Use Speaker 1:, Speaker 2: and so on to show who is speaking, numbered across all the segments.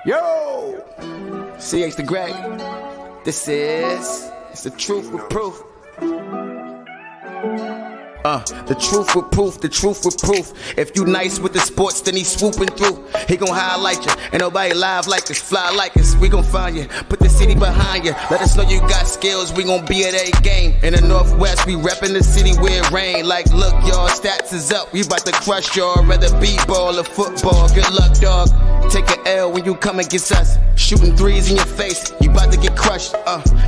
Speaker 1: Yo! CH the Great. It's the truth with proof. The truth with proof, the truth with proof. If you nice with the sports, then he swooping through. He gon' highlight you. Ain't nobody live like us, fly like us. We gon' find you, put the city behind you. Let us know you got skills, we gon' be at a game. In the Northwest, we reppin' the city where it rain. Like, look, y'all, stats is up. We bout to crush y'all, whether b-ball or football. Good luck, dog. Take an L when you come against us. Shooting threes in your face, you bout to get crushed.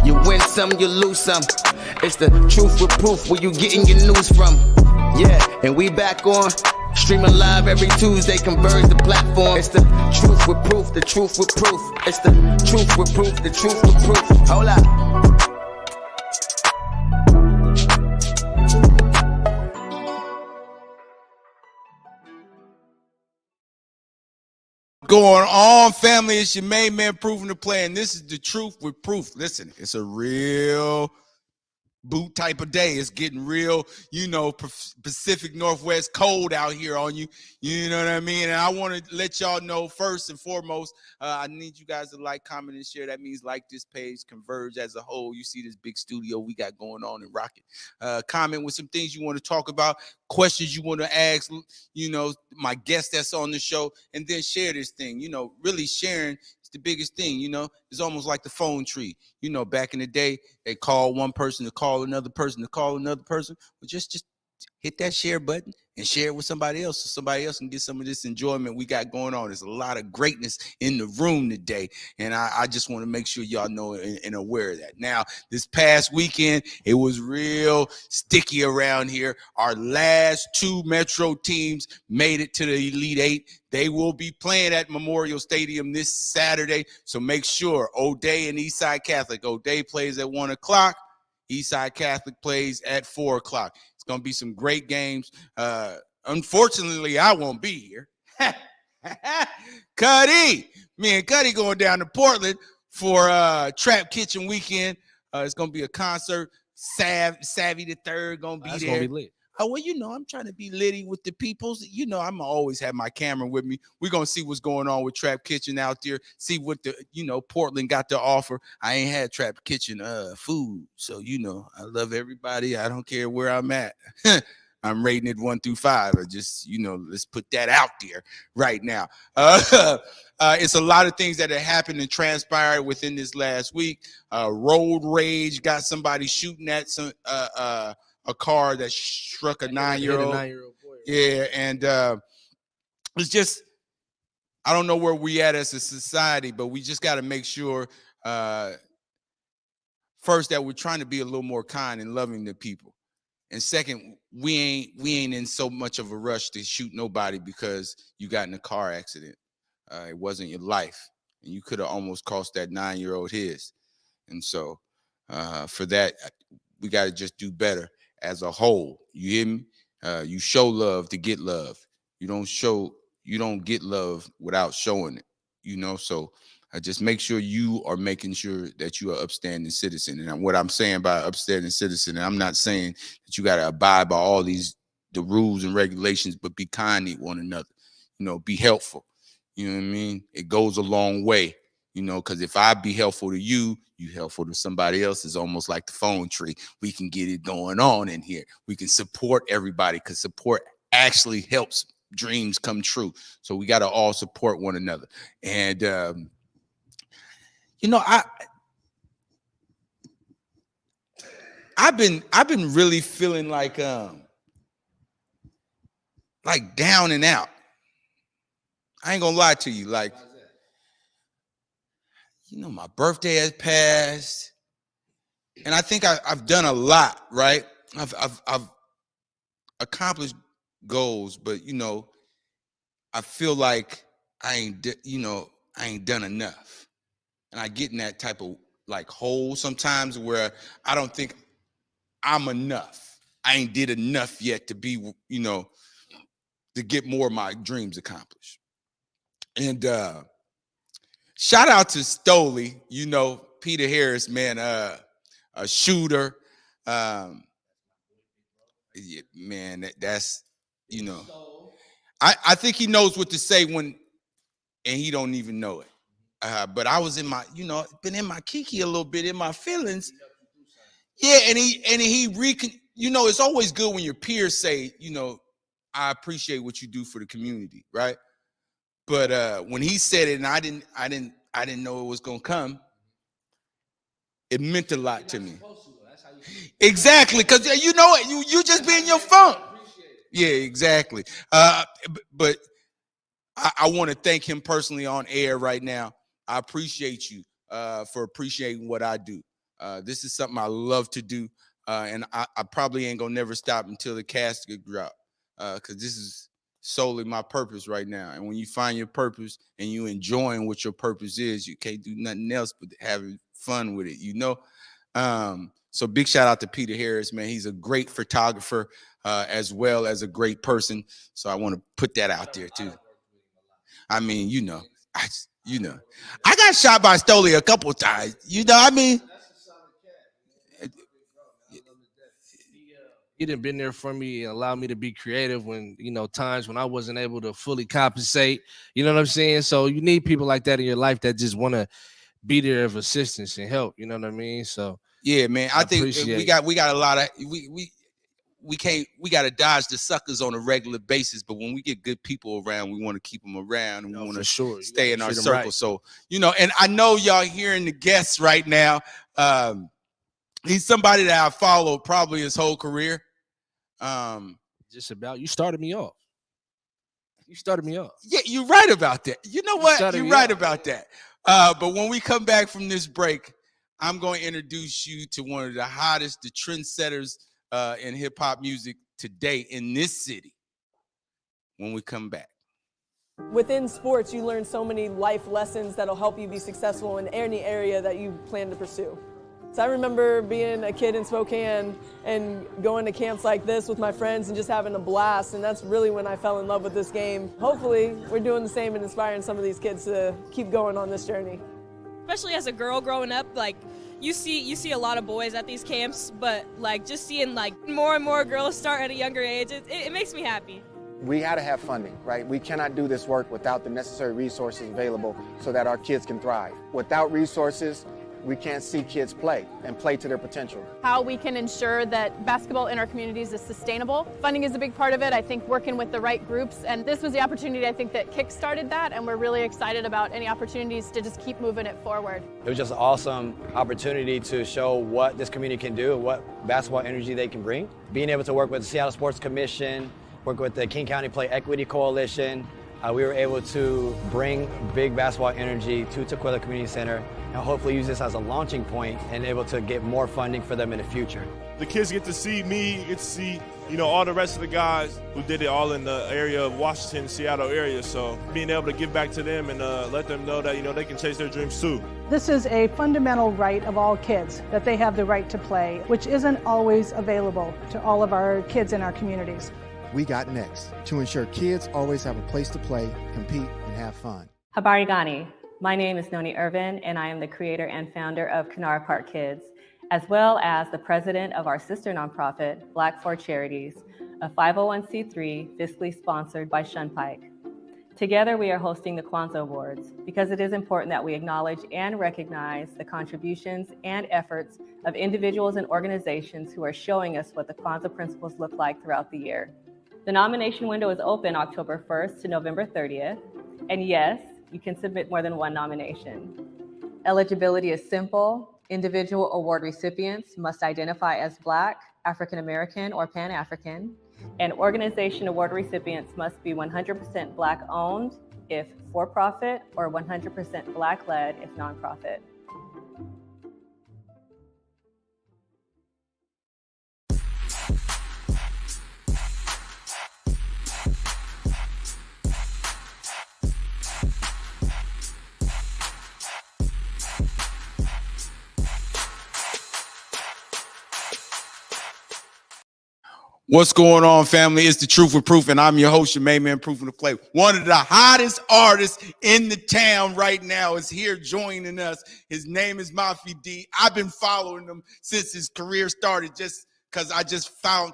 Speaker 1: You win some, you lose some. It's the truth with proof, where you getting your news from. Yeah, and we back on, streaming live every Tuesday, converge the platform. It's the truth with proof, the truth with proof. It's the truth with proof, the truth with proof. Hold up.
Speaker 2: Going on, family? It's your main man Proving the Play, and this is the truth with proof. Listen, it's a real boot type of day. It's getting real, Pacific Northwest cold out here on you. You know what I mean? And I want to let y'all know first and foremost, I need you guys to like, comment, and share. That means like this page, converge as a whole. You see this big studio we got going on and rocking. Comment with some things you want to talk about, questions you want to ask, my guest that's on the show, and then share this thing. Really sharing is the biggest thing. It's almost like the phone tree. Back in the day, they call one person to call another person to call another person. Well, just hit that share button and share it with somebody else so somebody else can get some of this enjoyment we got going on. There's a lot of greatness in the room today, and I just want to make sure y'all know and aware of that. Now, this past weekend, it was real sticky around here. Our last two Metro teams made it to the Elite Eight. They will be playing at Memorial Stadium this Saturday, so make sure O'Day and Eastside Catholic. O'Day plays at 1 o'clock. Eastside Catholic plays at 4 o'clock. It's going to be some great games. Unfortunately, I won't be here. Cuddy! Me and Cuddy going down to Portland for Trap Kitchen weekend. It's going to be a concert. Savvy the Third going to be there.
Speaker 3: That's going to be lit.
Speaker 2: Oh, well, I'm trying to be litty with the peoples. I'm always have my camera with me. We're going to see what's going on with Trap Kitchen out there. See what Portland got to offer. I ain't had Trap Kitchen food. So, I love everybody. I don't care where I'm at. I'm rating it 1 through 5. I just, let's put that out there right now. It's a lot of things that have happened and transpired within this last week. Road rage, got somebody shooting at a car that struck a 9-year-old. Yeah, and it's just, I don't know where we at as a society, but we just got to make sure first that we're trying to be a little more kind and loving to people, and second, we ain't in so much of a rush to shoot nobody because you got in a car accident. It wasn't your life, and you could have almost cost that 9-year-old his. And so for that, we got to just do better as a whole. You hear me? You show love to get love. You don't get love without showing it, so just make sure you are making sure that you are upstanding citizen. And what I'm saying by upstanding citizen, and I'm not saying that you got to abide by all the rules and regulations, but be kind to one another, be helpful. You know what I mean? It goes a long way, because if I be helpful to you, you helpful to somebody else. Is almost like the phone tree. We can get it going on in here. We can support everybody, because support actually helps dreams come true. So we got to all support one another. And I've been really feeling like down and out. I ain't gonna lie to you. Like, my birthday has passed, and I think I've done a lot, right? I've accomplished goals, but I feel like I ain't done enough, and I get in that type of hole sometimes where I don't think I'm enough. I ain't did enough yet to be, to get more of my dreams accomplished. And shout out to Stoley, Peter Harris, man, a shooter. Yeah, man, that's I think he knows what to say when
Speaker 3: and he don't even know it. But I was in my, been in my kiki a little bit, in my feelings. Yeah, and it's always good when your peers say, I appreciate what you do for the community, right? But when he said it, and I didn't know it was gonna come, it meant a lot to me. Exactly, because you know it, you just be in your funk. Yeah, exactly. But I want to thank him personally on air right now. I appreciate you for appreciating what I do. This is something I love to do, and I probably ain't gonna never stop until the casket drop, because this is solely my purpose right now. And when you find your purpose and you enjoying what your purpose is, you can't do nothing else but having fun with it, So big shout out to Peter Harris, man. He's a great photographer as well as a great person. So I want to put that out there too. I mean, I got shot by Stoli a couple times.
Speaker 4: He done been there for me and allowed me to be creative when, times when I wasn't able to fully compensate. You know what I'm saying? So you need people like that in your life that just want to be there of assistance and help. You know what I mean? So
Speaker 3: yeah, man. I think we got a lot of we got to dodge the suckers on a regular basis, but when we get good people around, we want to keep them around, and we want to stay in our circle. Right. So, and I know y'all hearing the guests right now. He's somebody that I followed probably his whole career.
Speaker 4: Just about, you started me off.
Speaker 3: Yeah, you're right about that. You know what? You're right about that. But when we come back from this break, I'm going to introduce you to one of the hottest, the trendsetters in hip hop music today in this city. When we come back.
Speaker 5: Within sports, you learn so many life lessons that'll help you be successful in any area that you plan to pursue. So I remember being a kid in Spokane and going to camps like this with my friends and just having a blast, and that's really when I fell in love with this game. Hopefully, we're doing the same and inspiring some of these kids to keep going on this journey.
Speaker 6: Especially as a girl growing up, you see a lot of boys at these camps, but just seeing more and more girls start at a younger age, it makes me happy.
Speaker 7: We had to have funding, right? We cannot do this work without the necessary resources available so that our kids can thrive. Without resources, we can't see kids play and play to their potential.
Speaker 8: How we can ensure that basketball in our communities is sustainable. Funding is a big part of it. I think working with the right groups, and this was the opportunity I think that kick-started that, and we're really excited about any opportunities to just keep moving it forward.
Speaker 9: It was just an awesome opportunity to show what this community can do and what basketball energy they can bring. Being able to work with the Seattle Sports Commission, work with the King County Play Equity Coalition, we were able to bring big basketball energy to Tukwila Community Center and hopefully use this as a launching point and able to get more funding for them in the future.
Speaker 10: The kids get to see me, get to see, all the rest of the guys who did it all in the area of Washington, Seattle area. So being able to give back to them and let them know that, they can chase their dreams too.
Speaker 11: This is a fundamental right of all kids, that they have the right to play, which isn't always available to all of our kids in our communities.
Speaker 12: We got next to ensure kids always have a place to play, compete, and have fun.
Speaker 13: Habari Gani. My name is Noni Irvin, and I am the creator and founder of Kanara Park Kids, as well as the president of our sister nonprofit, Black for Charities, a 501c3 fiscally sponsored by Shunpike. Together, we are hosting the Kwanzaa Awards because it is important that we acknowledge and recognize the contributions and efforts of individuals and organizations who are showing us what the Kwanzaa principles look like throughout the year. The nomination window is open October 1st to November 30th, and yes, you can submit more than one nomination. Eligibility is simple. Individual award recipients must identify as Black, African American, or Pan-African, and organization award recipients must be 100% Black owned if for-profit or 100% Black led if nonprofit.
Speaker 3: What's going on, family? It's The Truth with Proof, and I'm your host, your main man, Proof in the Play. One of the hottest artists in the town right now is here joining us. His name is Mafi D. I've been following him since his career started, just because I just found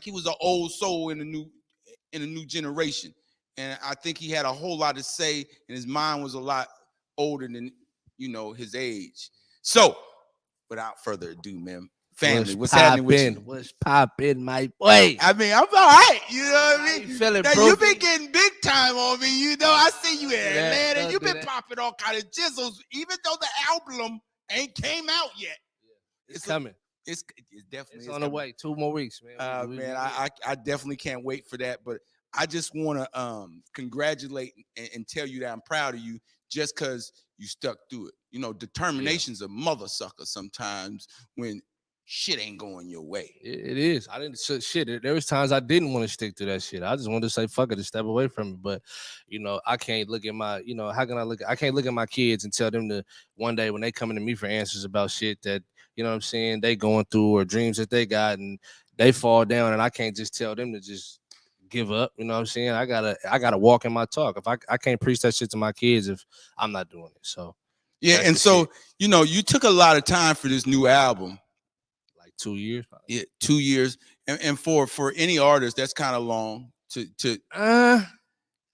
Speaker 3: he was an old soul in a new generation. And I think he had a whole lot to say, and his mind was a lot older than, his age. So, without further ado, man, family, what's happening with you?
Speaker 4: What's popping, my boy?
Speaker 3: I mean, I'm all right. You know what I mean?
Speaker 4: Feeling
Speaker 3: now, you've been getting big time on me. I see you in Atlanta. You've been popping all kind of jizzles, even though the album ain't came out yet.
Speaker 4: It's coming.
Speaker 3: It's definitely
Speaker 4: on the way. 2 more weeks, man.
Speaker 3: Man, I definitely can't wait for that. But I just want to congratulate and tell you that I'm proud of you just because you stuck through it. Determination's a mother sucker sometimes when shit ain't going your way.
Speaker 4: It is. I didn't shit. There was times I didn't want to stick to that shit. I just wanted to say fuck it and step away from it. But I can't look at my, how can I can't look at my kids and tell them to one day when they coming to me for answers about shit that, you know what I'm saying, they going through or dreams that they got and they fall down, and I can't just tell them to just give up. You know what I'm saying? I gotta walk in my talk. If I can't preach that shit to my kids if I'm not doing it. So
Speaker 3: yeah, and so shit. You took a lot of time for this new album.
Speaker 4: 2 years.
Speaker 3: Yeah, 2 years. And for any artist, that's kind of long to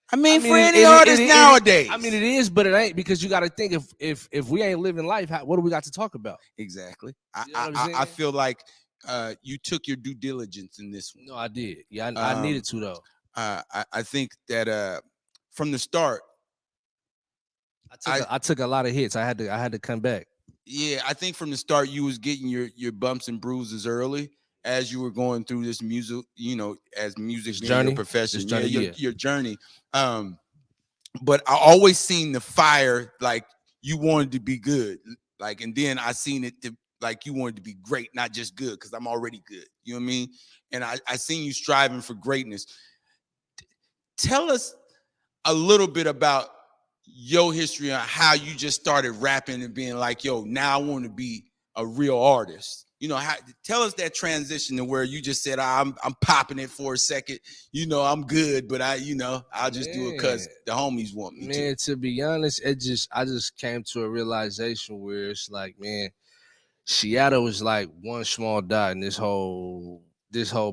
Speaker 4: I mean,
Speaker 3: for any artist nowadays.
Speaker 4: I mean, it is, but it ain't, because you got to think if we ain't living life, what do we got to talk about?
Speaker 3: Exactly. I feel like you took your due diligence in this one.
Speaker 4: No, I did. Yeah, I needed to though.
Speaker 3: I think that from the start,
Speaker 4: I took a lot of hits. I had to come back.
Speaker 3: Yeah, I think from the start you was getting your bumps and bruises early as you were going through this music, as music being your profession, your journey. But I always seen the fire, like you wanted to be good, like, and then I seen it like you wanted to be great, not just good, because I'm already good. You know what I mean? And I seen you striving for greatness. Tell us a little bit about your history on how you just started rapping and being like, yo, now I want to be a real artist. Tell us that transition to where you just said, I'm popping it for a second. I'm good, but I'll just do it because the homies want me to.
Speaker 4: Man, to be honest, I just came to a realization where it's like, man, Seattle is like one small dot in this whole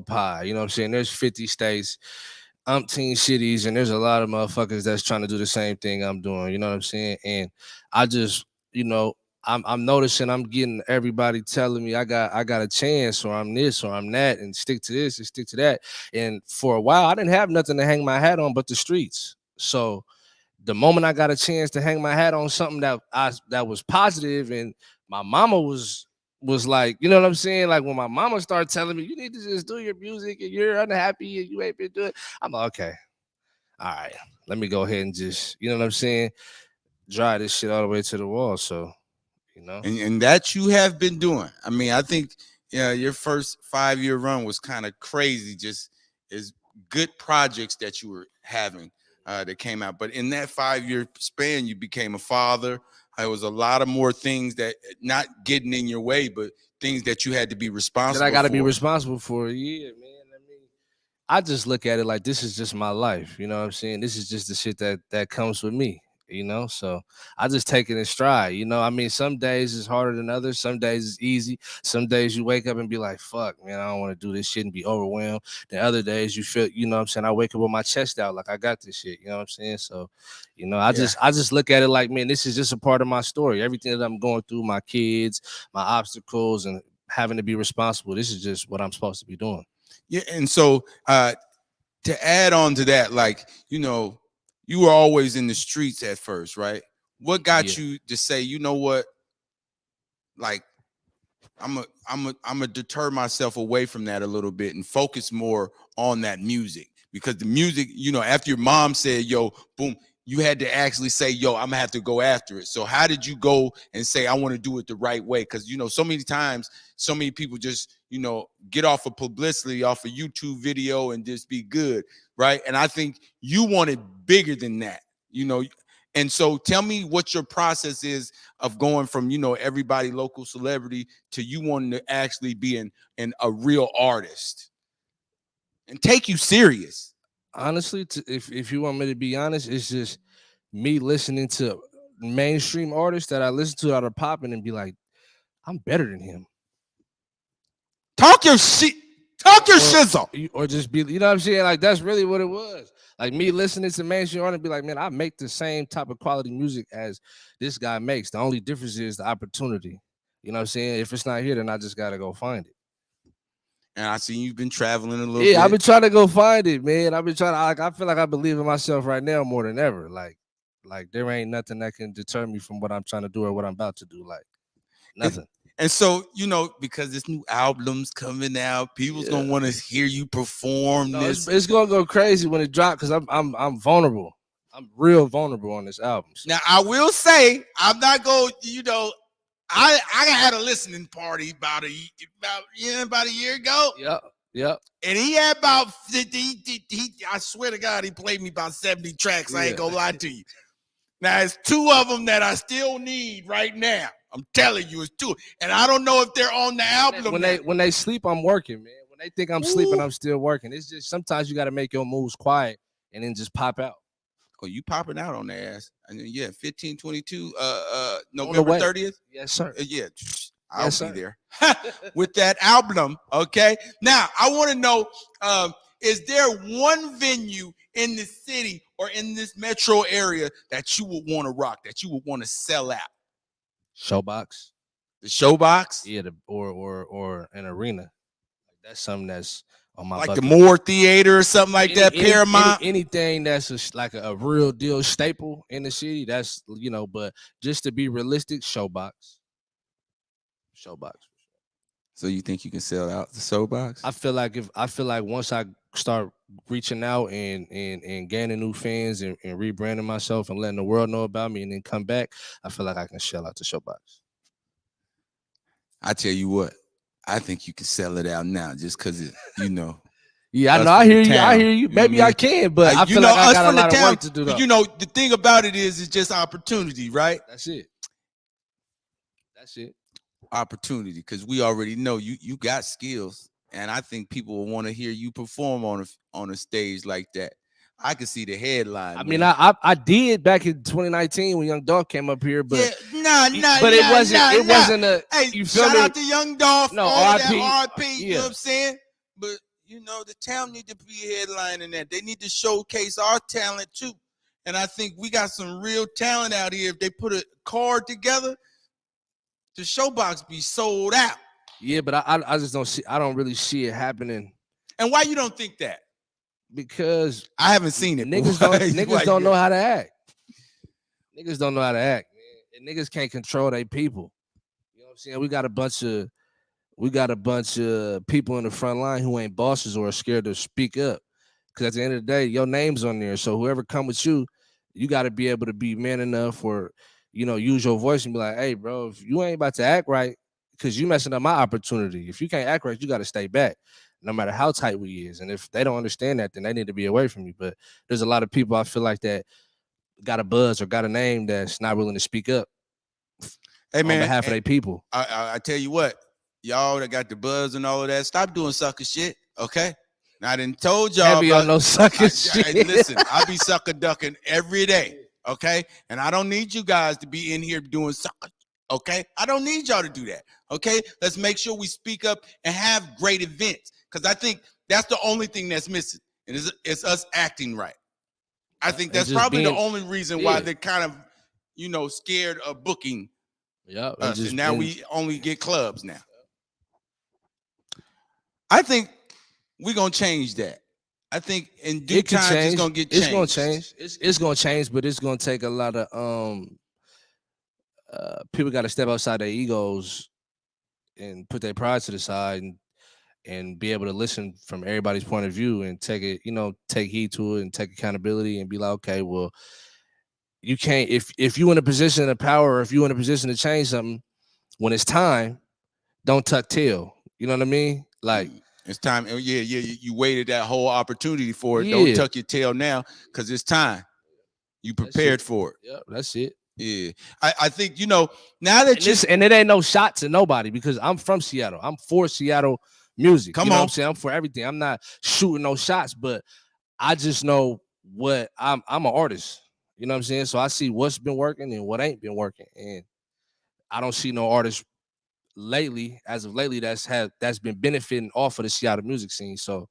Speaker 4: pie. You know what I'm saying? There's 50 states, umpteen cities, and there's a lot of motherfuckers that's trying to do the same thing I'm doing. You know what I'm saying? And I just, I'm noticing I'm getting everybody telling me I got a chance, or I'm this or I'm that, and stick to this and stick to that. And for a while, I didn't have nothing to hang my hat on but the streets. So the moment I got a chance to hang my hat on something that was positive, and my mama was like, you know what I'm saying? Like when my mama started telling me, you need to just do your music and you're unhappy and you ain't been doing it, I'm like, okay, all right, let me go ahead and just, you know what I'm saying, drive this shit all the way to the wall. So,
Speaker 3: and that you have been doing. I mean, I think your first 5-year run was kind of crazy, just as good projects that you were having that came out. But in that 5-year span, you became a father. There was a lot of more things that not getting in your way, but things that you had to be responsible for.
Speaker 4: That I got to be responsible for. Yeah, man. I mean, I just look at it like this is just my life. You know what I'm saying? This is just the shit that comes with me. So I just take it in stride. I mean, some days it's harder than others. Some days it's easy. Some days you wake up and be like, fuck, man, I don't want to do this shit and be overwhelmed. Then other days you feel, you know what I'm saying, I wake up with my chest out like I got this shit. You know what I'm saying? So, I just look at it like, man, this is just a part of my story. Everything that I'm going through, my kids, my obstacles, and having to be responsible, this is just what I'm supposed to be doing.
Speaker 3: Yeah, and so to add on to that, like, you were always in the streets at first, right? What got you to say, you know what, like, I'm a deter myself away from that a little bit and focus more on that music? Because the music, after your mom said, yo, boom, you had to actually say, yo, I'm gonna have to go after it. So how did you go and say, I want to do it the right way? Because, so many times, so many people just, get off of publicity, off a YouTube video and just be good, right? And I think you wanted bigger than that, And so tell me what your process is of going from, everybody local celebrity to you wanting to actually be a real artist and take you serious.
Speaker 4: Honestly, if you want me to be honest, it's just me listening to mainstream artists that I listen to that are popping and be like, I'm better than him.
Speaker 3: Talk your shit. Talk your shizzle.
Speaker 4: Or just be, you know what I'm saying? Like, that's really what it was. Like me listening to mainstream artists, be like, man, I make the same type of quality music as this guy makes. The only difference is the opportunity. You know what I'm saying? If it's not here, then I just gotta go find it.
Speaker 3: And I see you've been traveling a little bit.
Speaker 4: Yeah, I've been trying to go find it, man. I've been trying to. Like, I feel like I believe in myself right now more than ever. Like there ain't nothing that can deter me from what I'm trying to do or what I'm about to do. Like nothing.
Speaker 3: And so, you know, because this new album's coming out, people's gonna want to hear you perform this.
Speaker 4: It's gonna go crazy when it drops because I'm vulnerable. I'm real vulnerable on this album. So.
Speaker 3: Now I will say I'm not going. You know, I had a listening party about a year ago.
Speaker 4: Yep.
Speaker 3: And he had about 50. I swear to God, he played me about 70 tracks. I ain't gonna lie to you. Now it's 2 of them that I still need right now. I'm telling you, it's 2, and I don't know if they're on the album.
Speaker 4: When they sleep, I'm working, man. When they think I'm sleeping, I'm still working. It's just sometimes you got to make your moves quiet and then just pop out.
Speaker 3: Oh, you popping out on their ass? I mean, yeah, 15/22, November 30th.
Speaker 4: Yes, sir.
Speaker 3: Yeah, I'll be there with that album. Okay. Now I want to know: is there one venue in the city or in this metro area that you would want to rock, that you would want to sell out?
Speaker 4: Showbox.
Speaker 3: The Showbox?
Speaker 4: Yeah, or an arena. That's something that's on my
Speaker 3: like
Speaker 4: bucket.
Speaker 3: the Moore Theater or something like that. Paramount.
Speaker 4: Anything that's like a real deal staple in the city. That's but just to be realistic, Showbox.
Speaker 3: So you think you can sell out the Showbox?
Speaker 4: I feel like once I start reaching out and gaining new fans and rebranding myself and letting the world know about me and then come back, I feel like I can sell out the Showbox.
Speaker 3: I tell you what, I think you can sell it out now just because
Speaker 4: Yeah, I know. I hear you. Maybe I can, but I feel like I got a lot of work to do.
Speaker 3: You know, the thing about it is, it's just opportunity, right?
Speaker 4: That's it.
Speaker 3: Opportunity, because we already know you got skills, and I think people will want to hear you perform on a stage like that. I could see the headline.
Speaker 4: I mean, I did back in 2019 when Young Dolph came up here, but it wasn't a.
Speaker 3: Hey,
Speaker 4: you feel
Speaker 3: shout
Speaker 4: me?
Speaker 3: out to Young Dolph.
Speaker 4: No,
Speaker 3: RIP.
Speaker 4: Yeah.
Speaker 3: You know what I'm saying? But the town need to be headlining that. They need to showcase our talent too, and I think we got some real talent out here. If they put a card together, the Showbox be sold out.
Speaker 4: Yeah, but I just don't see. I don't really see it happening.
Speaker 3: And why you don't think that?
Speaker 4: Because
Speaker 3: I haven't seen it.
Speaker 4: Niggas don't know how to act. Niggas don't know how to act, man. And niggas can't control their people. You know what I'm saying? We got a bunch of people in the front line who ain't bosses or are scared to speak up. Because at the end of the day, your name's on there. So whoever come with you, you got to be able to be man enough or use your voice and be like, hey, bro, if you ain't about to act right, because you messing up my opportunity. If you can't act right, you got to stay back, no matter how tight we is. And if they don't understand that, then they need to be away from you. But there's a lot of people I feel like that got a buzz or got a name that's not willing to speak up.
Speaker 3: Hey, man,
Speaker 4: on behalf of their people.
Speaker 3: I tell you what, y'all that got the buzz and all of that, stop doing sucker shit, okay? Now, I done told y'all
Speaker 4: Heavy on no sucker shit.
Speaker 3: Listen, I be sucker ducking every day. Okay, and I don't need you guys to be in here doing something. Okay, I don't need y'all to do that. Okay, let's make sure we speak up and have great events, because I think that's the only thing that's missing, and it's us acting right. I think that's probably the only reason why they're kind of scared of booking us, and now we only get clubs now. I think we're gonna change that. I think in due time it's gonna get changed.
Speaker 4: It's gonna change. It's gonna change, but it's gonna take a lot of people got to step outside their egos and put their pride to the side and be able to listen from everybody's point of view and take it, take heed to it and take accountability and be like, okay, well, you can't if you in a position of power or if you in a position to change something, when it's time, don't tuck tail. You know what I mean? Like.
Speaker 3: It's time. Yeah. You waited that whole opportunity for it. Yeah. Don't tuck your tail now, because it's time. You prepared for it.
Speaker 4: Yeah, that's it.
Speaker 3: Yeah. I think, now that
Speaker 4: and it ain't no shot to nobody, because I'm from Seattle. I'm for Seattle music.
Speaker 3: Come
Speaker 4: on.
Speaker 3: What
Speaker 4: I'm saying? I'm for everything. I'm not shooting no shots, but I just know what I'm an artist. You know what I'm saying? So I see what's been working and what ain't been working. And I don't see no artist as of lately that's been benefiting off of the Seattle music scene. So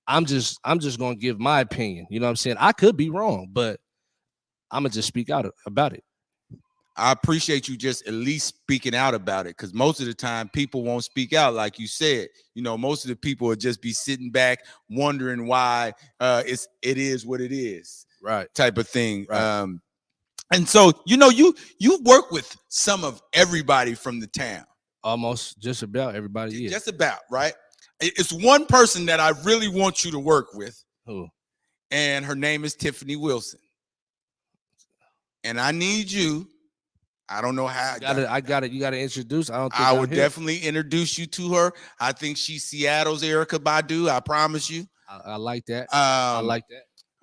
Speaker 4: I'm just gonna give my opinion. You know what I'm saying? I could be wrong, but I'm gonna just speak out about it.
Speaker 2: I appreciate you just at least speaking out about it, because most of the time people won't speak out, like you said. You know, most of the people will just be sitting back wondering why it is what it is,
Speaker 4: right?
Speaker 2: Type of thing.
Speaker 4: Right.
Speaker 2: And so, you know, you work with some of everybody from the town.
Speaker 4: Almost just about everybody. Yeah.
Speaker 2: Just about, right? It's one person that I really want you to work with.
Speaker 4: Who?
Speaker 2: And her name is Tiffany Wilson. And I need you. I don't know how.
Speaker 4: I got it. You got to introduce.
Speaker 2: I would definitely introduce you to her. I think she's Seattle's Erykah Badu. I promise you.
Speaker 4: I like that. I like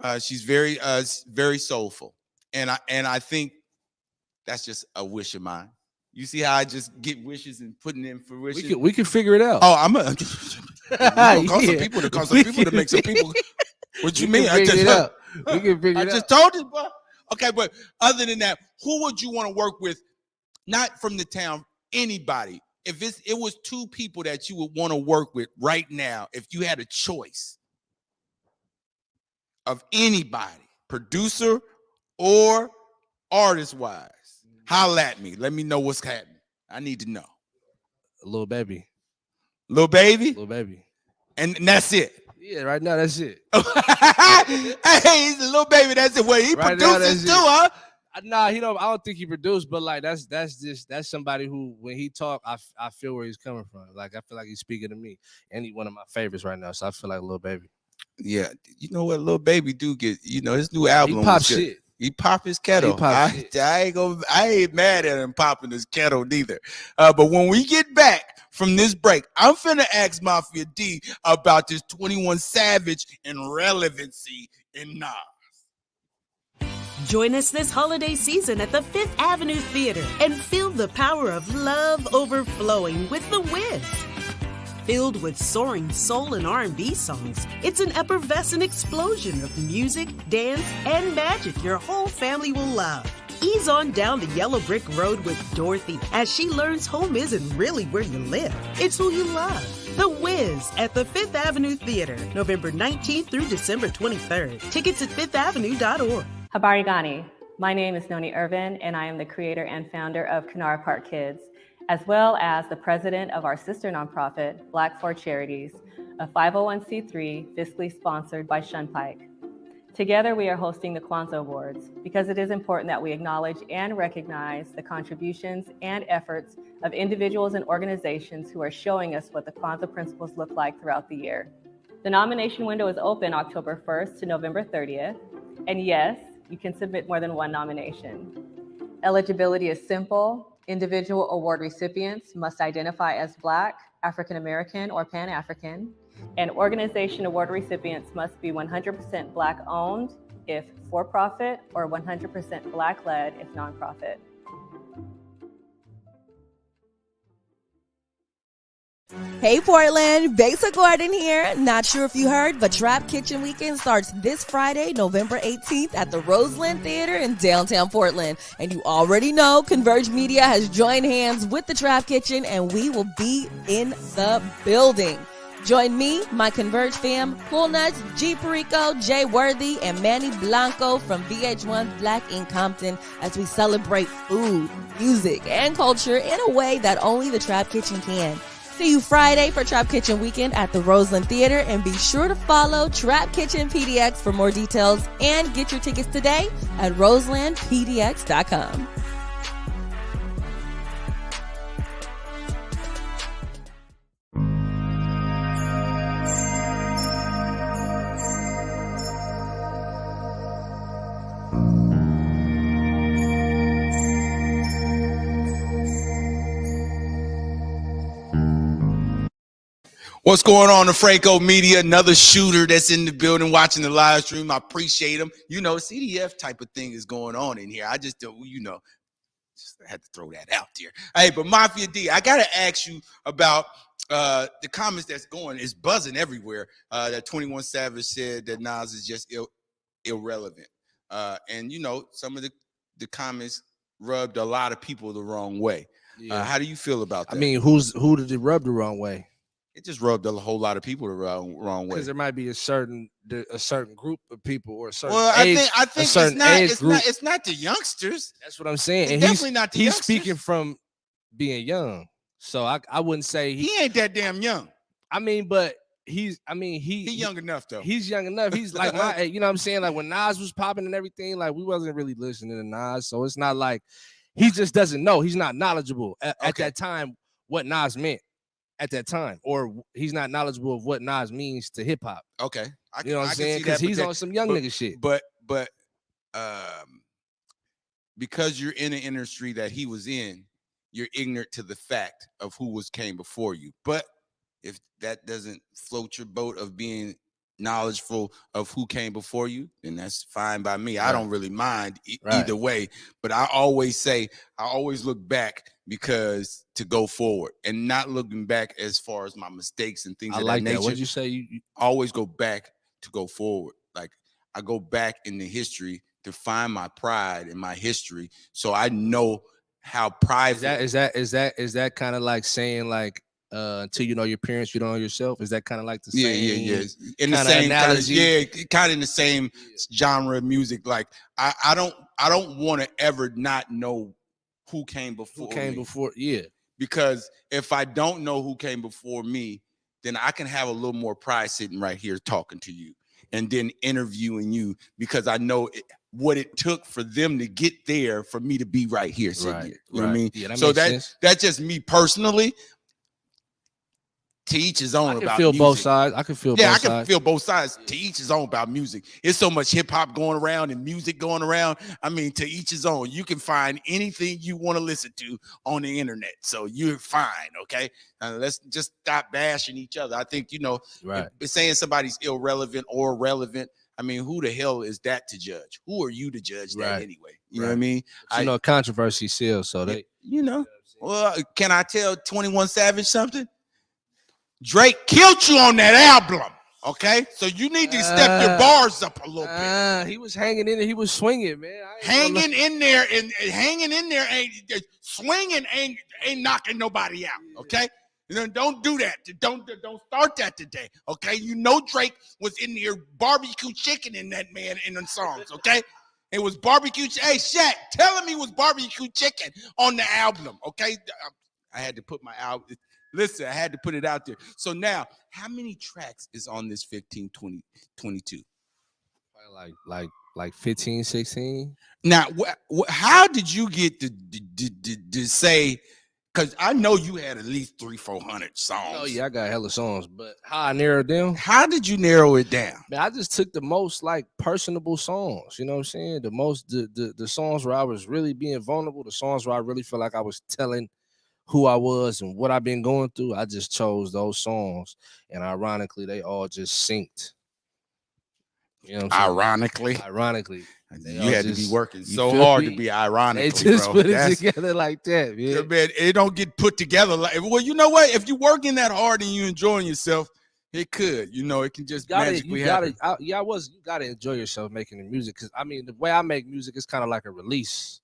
Speaker 4: that.
Speaker 2: She's very soulful, and I think that's just a wish of mine. You see how I just get wishes and putting in fruition.
Speaker 4: We can figure it out.
Speaker 2: Oh, I'm gonna call some people to make some people. What you mean?
Speaker 4: We can figure it out.
Speaker 2: I just told you, bro. Okay, but other than that, who would you want to work with? Not from the town, anybody. If it was two people that you would want to work with right now, if you had a choice of anybody, producer or artist-wise, holla at me. Let me know what's happening. I need to know.
Speaker 4: Lil Baby.
Speaker 2: Lil Baby?
Speaker 4: Lil Baby.
Speaker 2: And that's it.
Speaker 4: Yeah, right now that's it.
Speaker 2: Hey, he's a Lil Baby. That's it. Well, he
Speaker 4: right
Speaker 2: produces too, huh?
Speaker 4: Nah, I don't think he produced, but like that's somebody who, when he talk, I feel where he's coming from. Like I feel like he's speaking to me, and he's one of my favorites right now. So I feel like Lil Baby.
Speaker 2: Yeah, you know what, Lil Baby do get? You know his new album.
Speaker 4: He pop shit.
Speaker 2: He pop his kettle. I ain't mad at him popping his kettle neither. But when we get back from this break, I'm finna ask Mafia D about this 21 Savage and relevancy in Nas.
Speaker 14: Join us this holiday season at the Fifth Avenue Theater and feel the power of love overflowing with The Wiz. Filled with soaring soul and R&B songs, it's an effervescent explosion of music, dance, and magic your whole family will love. Ease on down the yellow brick road with Dorothy as she learns home isn't really where you live, it's who you love. The Wiz at the Fifth Avenue Theater, November 19th through December 23rd. Tickets at fifthavenue.org.
Speaker 13: Habari Gani. My name is Noni Irvin, and I am the creator and founder of Kanara Park Kids, as well as the president of our sister nonprofit, Black for Charities, a 501c3 fiscally sponsored by Shunpike. Together, we are hosting the Kwanzaa Awards because it is important that we acknowledge and recognize the contributions and efforts of individuals and organizations who are showing us what the Kwanzaa principles look like throughout the year. The nomination window is open October 1st to November 30th, and yes, you can submit more than one nomination. Eligibility is simple. Individual award recipients must identify as Black, African American, or Pan-African, and organization award recipients must be 100% Black owned if for-profit or 100% Black led if nonprofit.
Speaker 15: Hey Portland, Basic Garden here. Not sure if you heard, but Trap Kitchen Weekend starts this Friday, November 18th at the Roseland Theater in downtown Portland. And you already know Converge Media has joined hands with the Trap Kitchen and we will be in the building. Join me, my Converge fam, Cool Nuts, G Perico, Jay Worthy, and Manny Blanco from VH1 Black in Compton as we celebrate food, music, and culture in a way that only the Trap Kitchen can. See you Friday for Trap Kitchen Weekend at the Roseland Theater, and be sure to follow Trap Kitchen PDX for more details and get your tickets today at roselandpdx.com.
Speaker 2: What's going on, the Franco Media? Another shooter that's in the building watching the live stream. I appreciate him. You know, CDF type of thing is going on in here. I just don't, just had to throw that out there. Hey, but Mafia D, I got to ask you about the comments that's going. It's buzzing everywhere. That 21 Savage said that Nas is just irrelevant. And, some of the comments rubbed a lot of people the wrong way.
Speaker 4: Yeah.
Speaker 2: How do you feel about that?
Speaker 4: I mean, who did it rub the wrong way?
Speaker 2: it just rubbed a whole lot of people the wrong way.
Speaker 4: Because there might be a certain group of people or a certain
Speaker 2: age,
Speaker 4: I think
Speaker 2: it's not the youngsters.
Speaker 4: That's what I'm saying.
Speaker 2: It's
Speaker 4: and
Speaker 2: definitely not the
Speaker 4: he's
Speaker 2: youngsters.
Speaker 4: Speaking from being young. So I wouldn't say
Speaker 2: he ain't that damn young.
Speaker 4: I mean, but he's
Speaker 2: young enough though.
Speaker 4: He's young enough. He's like my, you know what I'm saying? Like when Nas was popping and everything, like we wasn't really listening to Nas. So it's not like he just doesn't know. He's not knowledgeable at that time what Nas meant at that time, or he's not knowledgeable of what Nas means to hip hop.
Speaker 2: Okay.
Speaker 4: You know what I'm saying? Because he's on some young nigga shit.
Speaker 2: But because you're in an industry that he was in, you're ignorant to the fact of who came before you. But if that doesn't float your boat of being knowledgeable of who came before you, then that's fine by me. I don't really mind either way. But I always look back because to go forward and not looking back as far as my mistakes and things of that nature.
Speaker 4: What'd you say? You
Speaker 2: always go back to go forward. Like I go back in the history to find my pride in my history, so I know how private.
Speaker 4: Is that kind of like saying like until you know your parents, you don't know yourself? Is that kind of like the same?
Speaker 2: Yeah. In the same analogy, kind of in the same genre of music. Like I don't want to ever not know who came before. Because if I don't know who came before me, then I can have a little more pride sitting right here talking to you and then interviewing you, because I know what it took for them to get there for me to be right here sitting here. You know what I mean?
Speaker 4: Yeah,
Speaker 2: so that's just me personally. To each his own.
Speaker 4: I can feel both sides. I can feel both sides.
Speaker 2: I can feel both sides. To each his own about music. It's so much hip hop going around and music going around. I mean, to each his own. You can find anything you want to listen to on the internet. So you're fine, okay? Let's just stop bashing each other. I think, if saying somebody's irrelevant or relevant, I mean, who the hell is that to judge? Who are you to judge that anyway? You know what I mean?
Speaker 4: Controversy sells, so they.
Speaker 2: Well, can I tell 21 Savage something? Drake killed you on that album, okay? So you need to step your bars up a little bit.
Speaker 4: He was hanging in there. He was swinging, man.
Speaker 2: Hanging in there ain't swinging ain't knocking nobody out, okay? Don't do that. Don't start that today, okay? You know Drake was in there barbecue chicken in that man in the songs, okay? It was barbecue. Hey, Shaq, tell him he was barbecue chicken on the album, okay? I had to put my album. Listen, I had to put it out there. So now, how many tracks is on this 15, 20, 22?
Speaker 4: Like 15, 16.
Speaker 2: Now, how did you get to say? Because I know you had at least 300-400 songs.
Speaker 4: Oh yeah, I got hella songs. But how I narrowed down?
Speaker 2: How did you narrow it down?
Speaker 4: Man, I just took the most like personable songs. You know what I'm saying? The most the songs where I was really being vulnerable. The songs where I really feel like I was telling who I was and what I've been going through. I just chose those songs, and ironically, they all just synced. You know what I'm saying? Ironically,
Speaker 2: you had to be working so hard to be ironic.
Speaker 4: They just put it together like that, man.
Speaker 2: Man. It don't get put together like. Well, you know what? If you're working that hard and you enjoying yourself, it could. It can just magically happen.
Speaker 4: You gotta enjoy yourself making the music, because I mean, the way I make music is kind of like a release.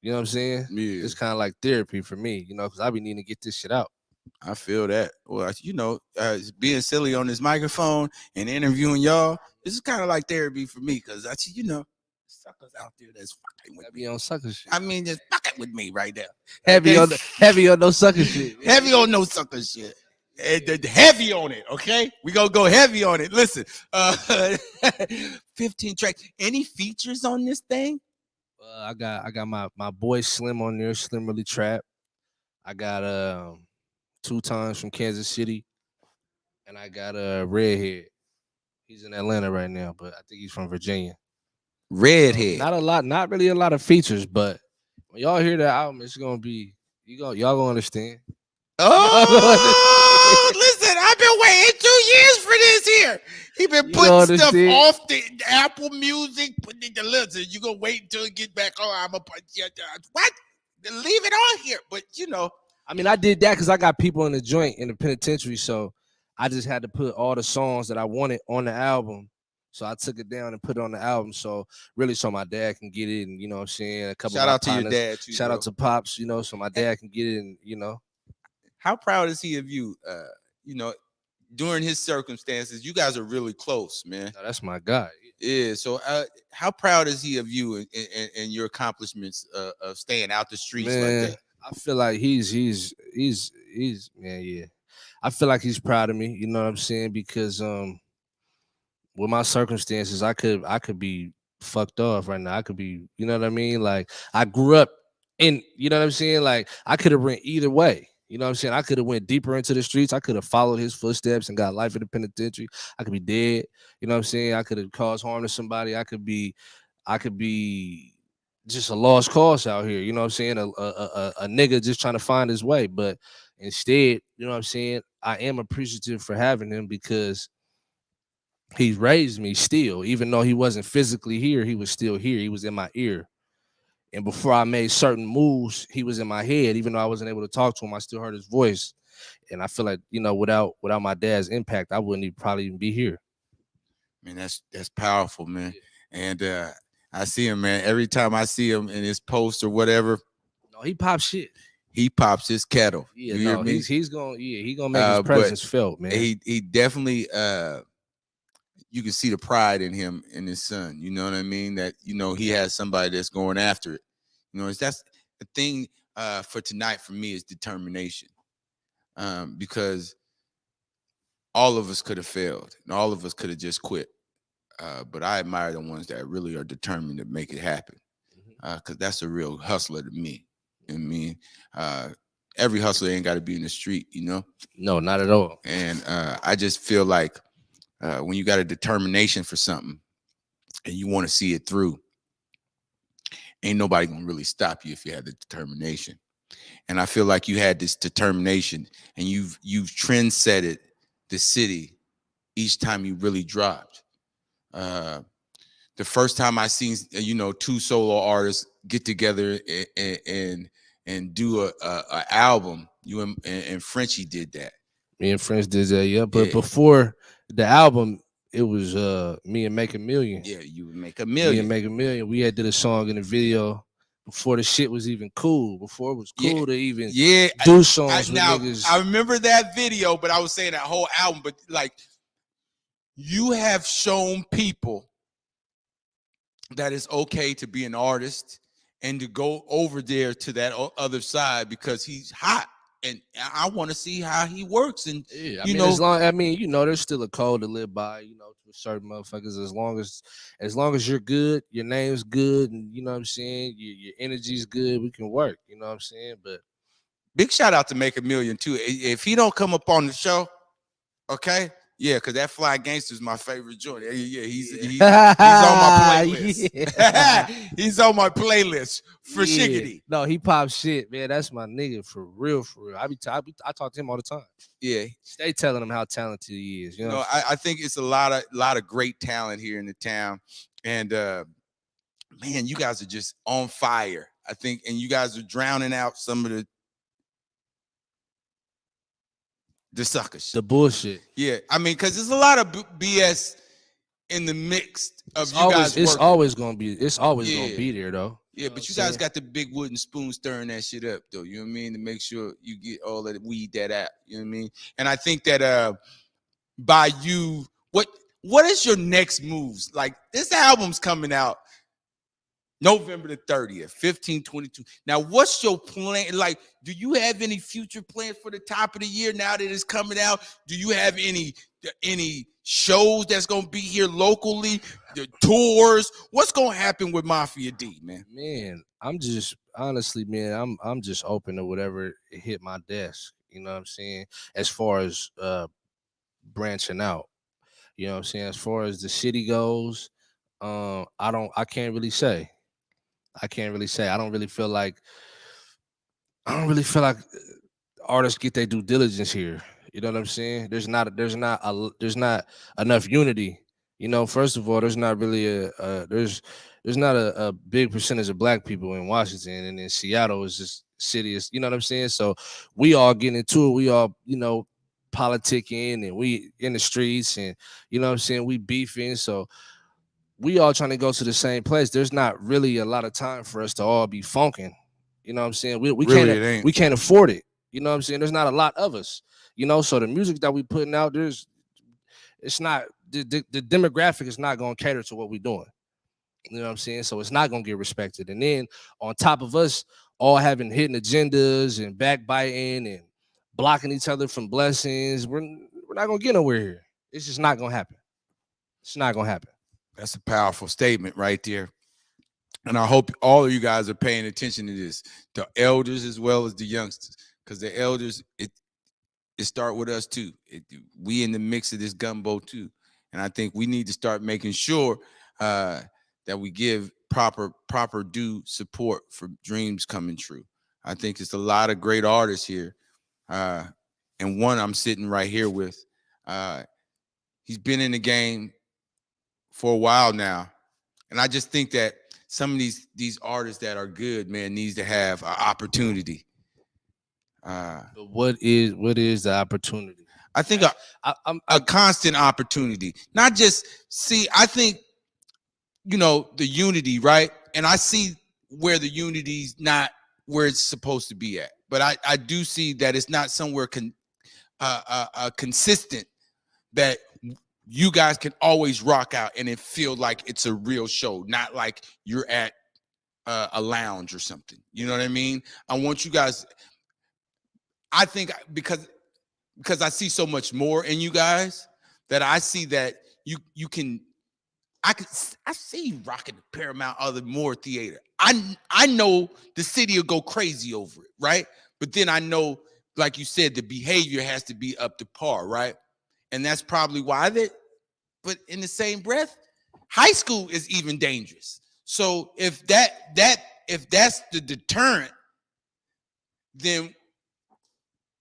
Speaker 4: You know what I'm saying?
Speaker 2: Yeah.
Speaker 4: It's kind of like therapy for me, because I be needing to get this shit out.
Speaker 2: I feel that. Well, being silly on this microphone and interviewing y'all, this is kind of like therapy for me, because suckers out there that's fucking with me
Speaker 4: on sucker shit.
Speaker 2: I mean, just fucking with me right there.
Speaker 4: Heavy on no sucker shit.
Speaker 2: Heavy on no sucker shit. Heavy on it, okay? We gonna go heavy on it. Listen, 15 tracks. Any features on this thing?
Speaker 4: I got my boy Slim on there, Slim Really Trap. I got 2 times from Kansas City, and I got Redhead. He's in Atlanta right now, but I think he's from Virginia.
Speaker 2: Redhead.
Speaker 4: Not really a lot of features, but when y'all hear that album, it's gonna be y'all gonna understand.
Speaker 2: Oh, listen, I've been waiting 2 years for this here. He been putting stuff off the Apple Music, putting it to listen. You gonna wait until it get back? Oh, I'm a what? Leave it on here, but
Speaker 4: I mean, I did that because I got people in the joint in the penitentiary, so I just had to put all the songs that I wanted on the album. So I took it down and put it on the album. So really, so my dad can get it, and what I'm saying. A couple.
Speaker 2: Shout out to your dad too.
Speaker 4: Shout out to Pops, so my dad can get it, and
Speaker 2: How proud is he of you?
Speaker 3: you know, during his circumstances, you guys are really close, man.
Speaker 4: No, that's my guy.
Speaker 3: Yeah. So how proud is he of you and your accomplishments of staying out the streets
Speaker 4: Man,
Speaker 3: like that?
Speaker 4: I feel like he's man, yeah. I feel like he's proud of me, you know what I'm saying? Because with my circumstances, I could be fucked off right now. I could be, you know what I mean? Like I grew up in, you know what I'm saying? Like I could have went either way. You know what I'm saying? I could have went deeper into the streets. I could have followed his footsteps and got life in the penitentiary. I could be dead. You know what I'm saying? I could have caused harm to somebody. I could be just a lost cause out here. You know what I'm saying? A nigga just trying to find his way. But instead, you know what I'm saying? I am appreciative for having him because he raised me still. Even though he wasn't physically here, he was still here. He was in my ear. And before I made certain moves, he was in my head. Even though I wasn't able to talk to him, I still heard his voice. And I feel like, you know, without my dad's impact, I wouldn't probably even be here.
Speaker 3: Man, that's powerful, man. And I see him, man. Every time I see him in his post or whatever,
Speaker 4: no, he pops shit.
Speaker 3: He pops his kettle.
Speaker 4: Yeah,
Speaker 3: you hear
Speaker 4: no,
Speaker 3: me?
Speaker 4: he's gonna make his presence felt, man.
Speaker 3: He definitely you can see the pride in him and his son. You know what I mean? That, you know, he has somebody that's going after it. You know, that's the thing for tonight for me is determination. Because all of us could have failed and all of us could have just quit. But I admire the ones that really are determined to make it happen. Because that's a real hustler to me. I mean, every hustler ain't got to be in the street, you know?
Speaker 4: No, not at all.
Speaker 3: And I just feel like when you got a determination for something and you want to see it through, ain't nobody gonna really stop you if you have the determination. And I feel like you had this determination and you've trendsetted the city each time you really dropped. The first time I seen, you know, two solo artists get together and do a album, you and Frenchie did that.
Speaker 4: Me and French did that, yeah. But before the album, it was me and Make a Million.
Speaker 3: Yeah, you would Make a Million.
Speaker 4: Me and Make a Million. We had did a song in the video before the shit was even cool. Before it was cool to even do songs with niggas.
Speaker 3: I remember that video, but I was saying that whole album. But like, you have shown people that it's okay to be an artist and to go over there to that other side because he's hot. And I want to see how he works. And
Speaker 4: yeah,
Speaker 3: you know,
Speaker 4: you know, there's still a code to live by, you know, to certain motherfuckers. As long as you're good, your name's good, and you know what I'm saying, your energy's good, we can work. You know what I'm saying? But
Speaker 3: big shout out to Make a Million too. If he don't come up on the show, okay. Yeah, because that Fly Gangster is my favorite joint. Yeah, he's on my playlist. Yeah. He's on my playlist for shiggity.
Speaker 4: No, he pops shit, man. That's my nigga for real, for real. I talk to him all the time.
Speaker 3: Yeah,
Speaker 4: stay telling him how talented he is. You know,
Speaker 3: I think it's a lot of great talent here in the town, and man, you guys are just on fire. I think, and you guys are drowning out some of the suckers,
Speaker 4: the bullshit.
Speaker 3: Yeah, I mean, because there's a lot of BS in the mix of guys.
Speaker 4: It's always gonna be there though.
Speaker 3: Yeah, but you guys got the big wooden spoon stirring that shit up though. You know what I mean? To make sure you get all of the weed that out. You know what I mean? And I think that by you, what is your next moves? Like, this album's coming out November the 30th, 15/22. Now, what's your plan? Like, do you have any future plans for the top of the year now that it's coming out? Do you have any shows that's gonna be here locally? The tours? What's gonna happen with Mafia D, man?
Speaker 4: Man, I'm just honestly, man, I'm just open to whatever hit my desk. You know what I'm saying? As far as branching out, you know what I'm saying? As far as the city goes, I can't really say. I don't really feel like artists get their due diligence here. You know what I'm saying? There's not enough unity. You know, first of all, there's not really there's not a big percentage of black people in Washington, and in Seattle is just city is, you know what I'm saying? So we all get into it. We all, you know, politicking, and we in the streets, and you know what I'm saying, we beefing. So we all trying to go to the same place. There's not really a lot of time for us to all be funking. You know what I'm saying? We can't afford it. You know what I'm saying? There's not a lot of us. You know, so the music that we putting out, it's not the demographic is not gonna cater to what we're doing. You know what I'm saying? So it's not gonna get respected. And then on top of us all having hidden agendas and backbiting and blocking each other from blessings, we're not gonna get nowhere here. It's just not gonna happen. It's not gonna happen.
Speaker 2: That's a powerful statement right there. And I hope all of you guys are paying attention to this, the elders as well as the youngsters, because the elders, it start with us too. We in the mix of this gumbo too. And I think we need to start making sure that we give proper due support for dreams coming true. I think there's a lot of great artists here. And one I'm sitting right here with, he's been in the game for a while now. And I just think that some of these artists that are good, man, needs to have an opportunity.
Speaker 4: But what is the opportunity?
Speaker 2: I think a constant opportunity. Not just I think, you know, the unity, right? And I see where the unity's not where it's supposed to be at. But I do see that it's not somewhere consistent that you guys can always rock out and it feel like it's a real show, not like you're at a lounge or something. You know what I mean? I want you guys, I think because I see so much more in you guys that I see that you can, I see you rocking the Paramount other more theater. I know the city will go crazy over it, right? But then I know, like you said, the behavior has to be up to par, right? And that's probably why but in the same breath, high school is even dangerous. So if that's the deterrent, then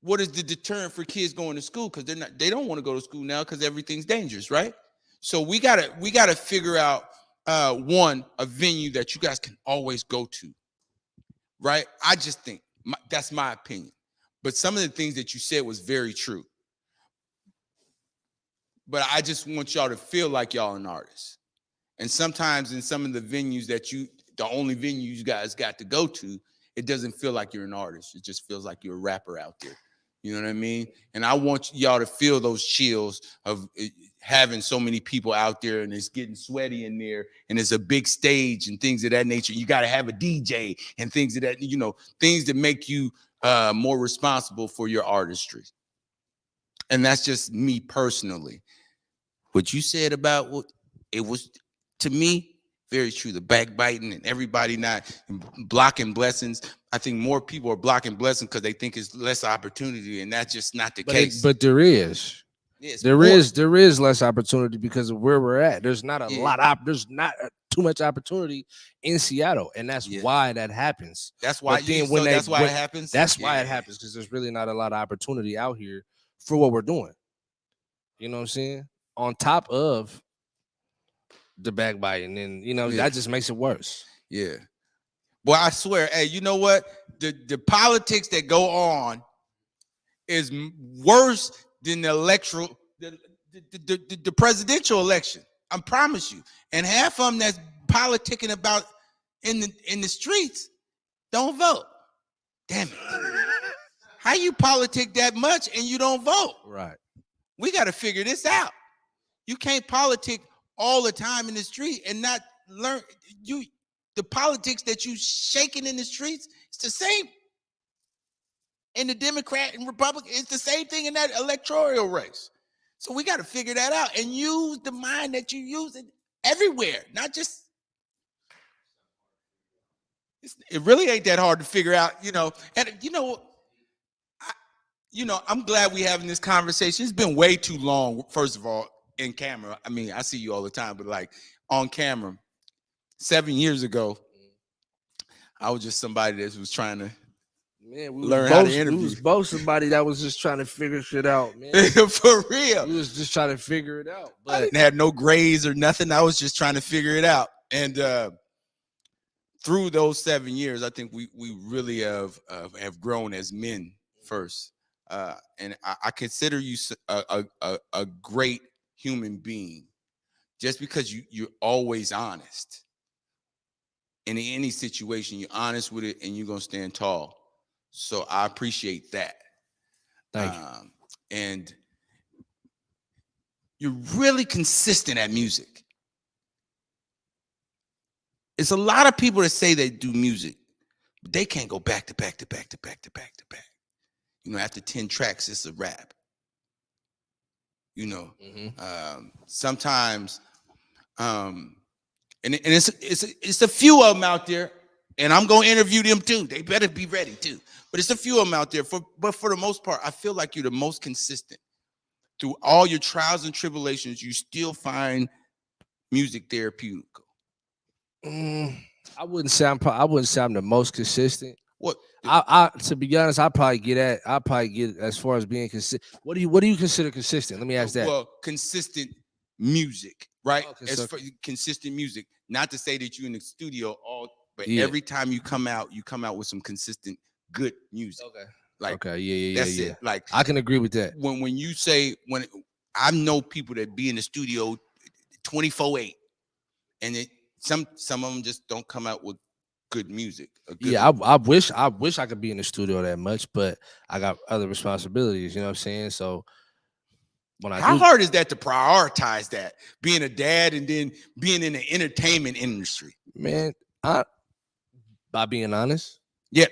Speaker 2: what is the deterrent for kids going to school? Because they don't want to go to school now because everything's dangerous, right? So we gotta figure out a venue that you guys can always go to, right? I just think that's my opinion. But some of the things that you said was very true. But I just want y'all to feel like y'all an artist. And sometimes in some of the venues the only venue you guys got to go to, it doesn't feel like you're an artist. It just feels like you're a rapper out there. You know what I mean? And I want y'all to feel those chills of having so many people out there and it's getting sweaty in there and it's a big stage and things of that nature. You got to have a DJ and things of that, you know, things that make you more responsible for your artistry. And that's just me personally. What you said about it was, to me, very true. The backbiting and everybody not blocking blessings. I think more people are blocking blessings because they think it's less opportunity, and that's just not the case.
Speaker 4: But there is.
Speaker 2: Yes,
Speaker 4: there is less opportunity because of where we're at. There's not there's not too much opportunity in Seattle, and that's why that happens.
Speaker 2: That's why that's why it happens.
Speaker 4: That's why it happens, because there's really not a lot of opportunity out here for what we're doing. You know what I'm saying? On top of the backbiting, and you know that just makes it worse.
Speaker 2: Yeah. Boy, I swear, hey, you know what? The politics that go on is worse than the presidential election. I promise you. And half of them that's politicking about in the streets don't vote. Damn it. How you politic that much and you don't vote?
Speaker 4: Right.
Speaker 2: We got to figure this out. You can't politic all the time in the street and not learn the politics that you shaking in the streets. It's the same in the Democrat and Republican. It's the same thing in that electoral race. So we got to figure that out and use the mind that you use it everywhere, not just. It really ain't that hard to figure out, you know. And I'm glad we having this conversation. It's been way too long. First of all, in camera, I mean, I see you all the time, but like on camera, 7 years ago, I was just somebody that was trying to learn how to interview.
Speaker 4: We was both somebody that was just trying to figure shit out, man.
Speaker 2: For real.
Speaker 4: We was just trying to figure it out. But
Speaker 2: I didn't have no grades or nothing. I was just trying to figure it out. And through those 7 years, I think we really have grown as men first. And I consider you a great human being just because you're always honest. And in any situation, you're honest with it and you're going to stand tall. So I appreciate that.
Speaker 4: Thank you.
Speaker 3: and you're really consistent at music. It's a lot of people that say they do music, but they can't go back to back to back to back to back to back. You know, after 10 tracks, it's a rap. You know, sometimes, and it's a few of them out there, and I'm gonna interview them too. They better be ready too. But it's a few of them out there. But for the most part, I feel like you're the most consistent. Through all your trials and tribulations, you still find music therapeutic.
Speaker 4: I wouldn't say I'm the most consistent.
Speaker 3: What?
Speaker 4: I to be honest, I'll probably get as far as being consistent. What do you consider consistent? Let me ask that.
Speaker 3: Well, consistent music, right?
Speaker 4: Okay,
Speaker 3: As
Speaker 4: so-
Speaker 3: for consistent music. Not to say that you're in the studio but
Speaker 4: Yeah.
Speaker 3: every time you come out with some consistent good music.
Speaker 4: Okay.
Speaker 3: Like,
Speaker 4: okay, yeah.
Speaker 3: that's it. Like,
Speaker 4: I can agree with that.
Speaker 3: When you say, I know people that be in the studio 24/8, and some of them just don't come out with good music.
Speaker 4: Yeah, I wish I could be in the studio that much, but I got other responsibilities. You know what I'm saying? So when
Speaker 3: How hard is that to prioritize that? Being a dad and then being in the entertainment industry,
Speaker 4: man, by being honest.
Speaker 3: Yeah,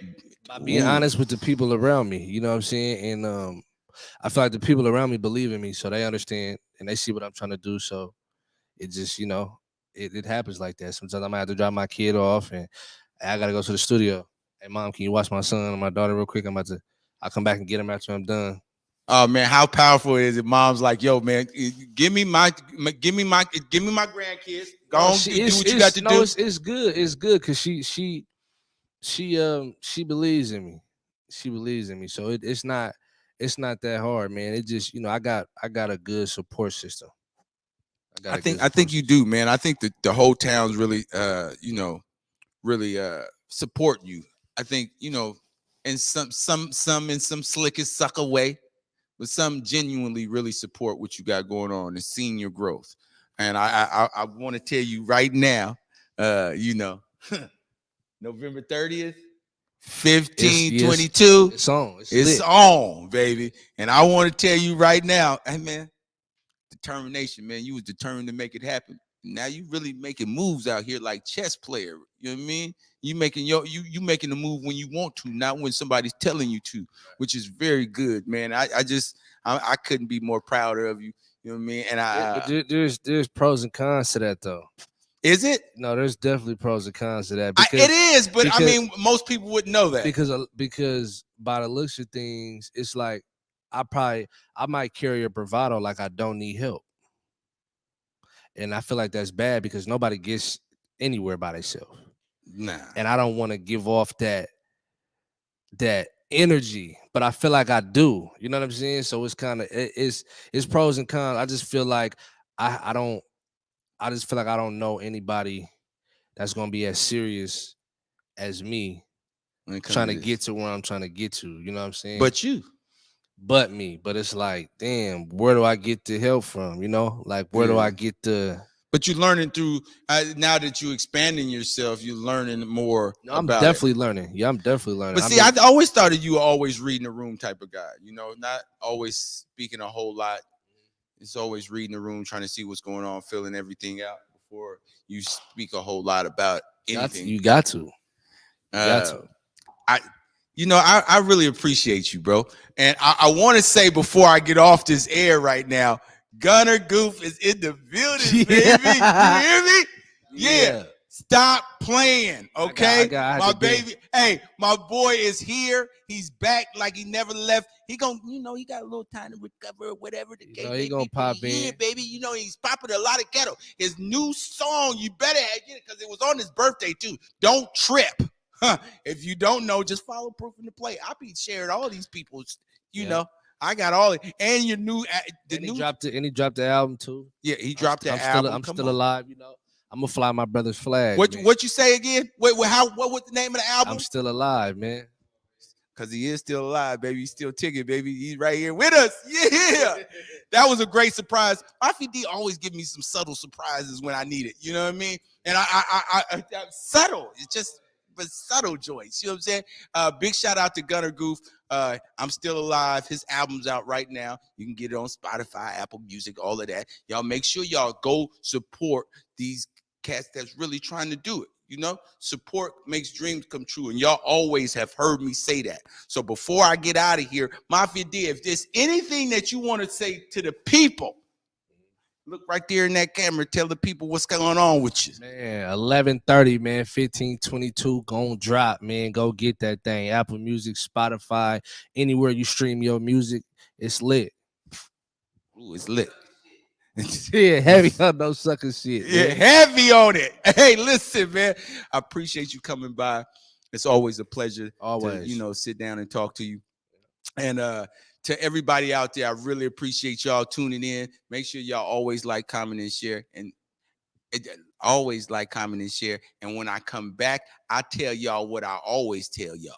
Speaker 4: by being honest with the people around me. You know what I'm saying? And I feel like the people around me believe in me, so they understand and they see what I'm trying to do. So it just, it happens like that. Sometimes I might have to drop my kid off and I gotta go to the studio. Hey, mom, can you watch my son and my daughter real quick? I'll come back and get him after I'm done.
Speaker 3: Oh man, how powerful is it? Mom's like, yo, man, give me my grandkids. Go on, do what you got to do.
Speaker 4: It's good. It's good because she believes in me. She believes in me. So it's not that hard, man. It just, I got a good support system.
Speaker 3: I think you do, man. I think that the whole town's really really support you. I think, and some in some slickest sucker way, but some genuinely really support what you got going on and seeing your growth. And I want to tell you right now, November 30th, 1522.
Speaker 4: It's on.
Speaker 3: It's on, baby. And I want to tell you right now, hey man, determination, man. You was determined to make it happen. Now you really making moves out here like chess player. You know what I mean? You making you making the move when you want to, not when somebody's telling you to, which is very good, man. I couldn't be more prouder of you. You know what I mean? And
Speaker 4: there's pros and cons to that though.
Speaker 3: Is it?
Speaker 4: No, there's definitely pros and cons to that.
Speaker 3: It is, but I mean, most people wouldn't know that
Speaker 4: because by the looks of things, it's like I might carry a bravado like I don't need help. And I feel like that's bad because nobody gets anywhere by themselves.
Speaker 3: Nah.
Speaker 4: And I don't want to give off that energy, but I feel like I do. You know what I'm saying? So it's kind of it's pros and cons. I just feel like I don't know anybody that's gonna be as serious as me trying to get to where I'm trying to get to. You know what I'm saying? But me. But it's like, damn, where do I get the help from? Like where do I get the?
Speaker 3: But you're learning through now that you're expanding yourself, you're learning more.
Speaker 4: No, I'm definitely learning. Yeah, I'm definitely learning.
Speaker 3: But see, I always thought of you were always reading the room type of guy. Not always speaking a whole lot. It's always reading the room, trying to see what's going on, filling everything out before you speak a whole lot about anything.
Speaker 4: You got to.
Speaker 3: I really appreciate you, bro. And I want to say before I get off this air right now, Gunner Goof is in the building, baby. You hear me? Yeah. Stop playing, okay? My baby. Hey, my boy is here. He's back like he never left. He got a little time to recover or whatever.
Speaker 4: He gonna pop in.
Speaker 3: Yeah, baby. He's popping a lot of ghetto. His new song, you better get it because it was on his birthday too. Don't trip. If you don't know, just follow Proof in the Play. I'll be sharing all these people's, I got all it. And your new
Speaker 4: he dropped the album too.
Speaker 3: Yeah, he dropped the album.
Speaker 4: I'm still alive, I'm gonna fly my brother's flag.
Speaker 3: What you say again? What was the name of the album?
Speaker 4: I'm still alive, man.
Speaker 3: Cause he is still alive, baby. He's still ticking, baby. He's right here with us. Yeah. That was a great surprise. Mafi D always give me some subtle surprises when I need it. You know what I mean? And I subtle. It's just but subtle joints. You know what I'm saying? Big shout out to Gunner Goof. I'm Still Alive. His album's out right now. You can get it on Spotify, Apple Music, all of that. Y'all make sure y'all go support these cats that's really trying to do it. You know, support makes dreams come true. And y'all always have heard me say that. So before I get out of here, Mafi D, if there's anything that you want to say to the people, look right there in that camera. Tell the people what's going on with you.
Speaker 4: Man, 11:30, man, 15:22, gonna drop, man. Go get that thing. Apple Music, Spotify, anywhere you stream your music, it's lit.
Speaker 3: Ooh, it's lit.
Speaker 4: Yeah, heavy on no sucker shit.
Speaker 3: Yeah,
Speaker 4: man.
Speaker 3: heavy on it. Hey, listen, man. I appreciate you coming by. It's always a pleasure
Speaker 4: Always.
Speaker 3: to, sit down and talk to you. And to everybody out there, I really appreciate y'all tuning in. Make sure y'all always like, comment, and share. And always like, comment, and share. And when I come back, I tell y'all what I always tell y'all.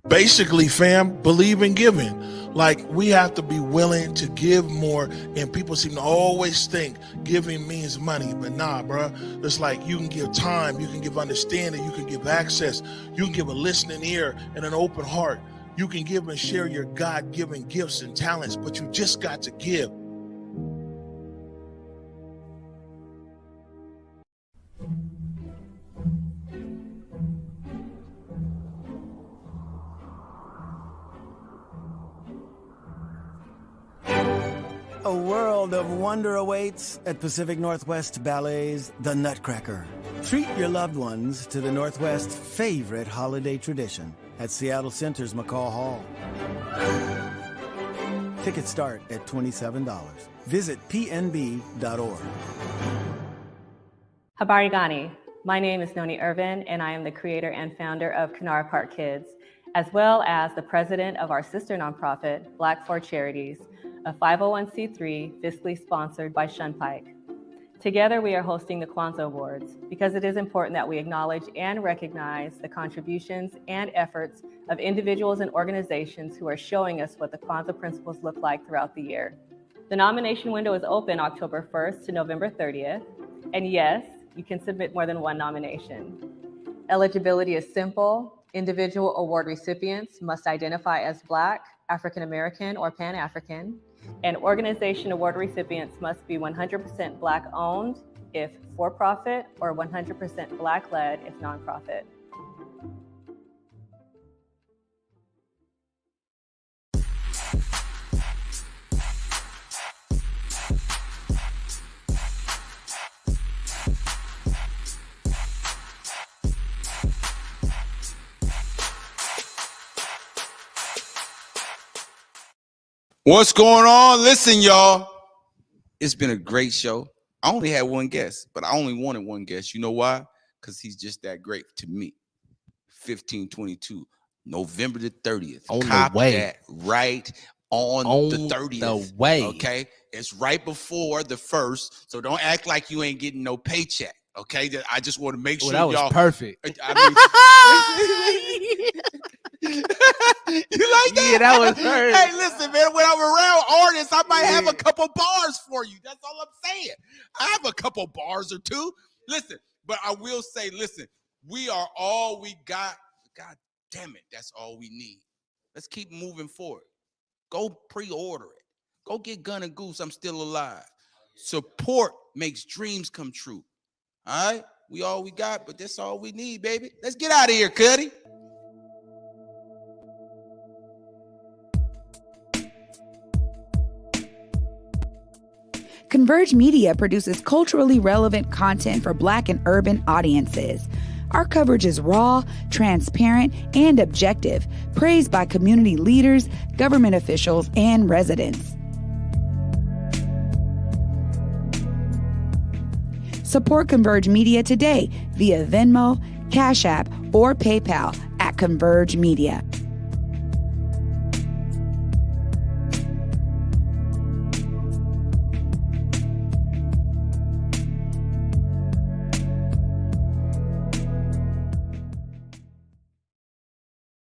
Speaker 16: Basically, fam, believe in giving. Like, we have to be willing to give more, and people seem to always think giving means money, but nah, bro. It's like you can give time, you can give understanding, you can give access, you can give a listening ear and an open heart. You can give and share your God-given gifts and talents, but you just got to give.
Speaker 17: A world of wonder awaits at Pacific Northwest Ballet's The Nutcracker. Treat your loved ones to the Northwest's favorite holiday tradition at Seattle Center's McCall Hall. Tickets start at $27. Visit pnb.org.
Speaker 13: Habari Gani. My name is Noni Irvin, and I am the creator and founder of Kanara Park Kids, as well as the president of our sister nonprofit, Black for Charities, a 501c3 fiscally sponsored by Shunpike. Together, we are hosting the Kwanzaa Awards because it is important that we acknowledge and recognize the contributions and efforts of individuals and organizations who are showing us what the Kwanzaa principles look like throughout the year. The nomination window is open October 1st to November 30th, and yes, you can submit more than one nomination. Eligibility is simple. Individual award recipients must identify as Black, African American, or Pan-African, and organization award recipients must be 100% Black owned if for-profit or 100% Black led if nonprofit.
Speaker 3: What's going on? Listen, y'all. It's been a great show. I only had one guest, but I only wanted one guest. You know why? Because he's just that great to me. 1522, November the 30th.
Speaker 4: On
Speaker 3: Cop
Speaker 4: the way.
Speaker 3: that right on the 30th.
Speaker 4: The way.
Speaker 3: Okay? It's right before the 1st, so don't act like you ain't getting no paycheck. Okay? I just want to make sure
Speaker 4: that was
Speaker 3: y'all.
Speaker 4: perfect.
Speaker 3: You like that?
Speaker 4: Yeah, that was her.
Speaker 3: Hey, listen, man, when I'm around artists, I might have a couple bars for you. That's all I'm saying. I have a couple bars or two. Listen, but I will say, listen, we are all we got. God damn it, that's all we need. Let's keep moving forward. Go pre-order it. Go get Gun and Goose, I'm Still Alive. Support makes dreams come true. All right? We all we got, but that's all we need, baby. Let's get out of here, Cuddy.
Speaker 18: Converge Media produces culturally relevant content for Black and urban audiences. Our coverage is raw, transparent, and objective, praised by community leaders, government officials, and residents. Support Converge Media today via Venmo, Cash App, or PayPal at Converge Media.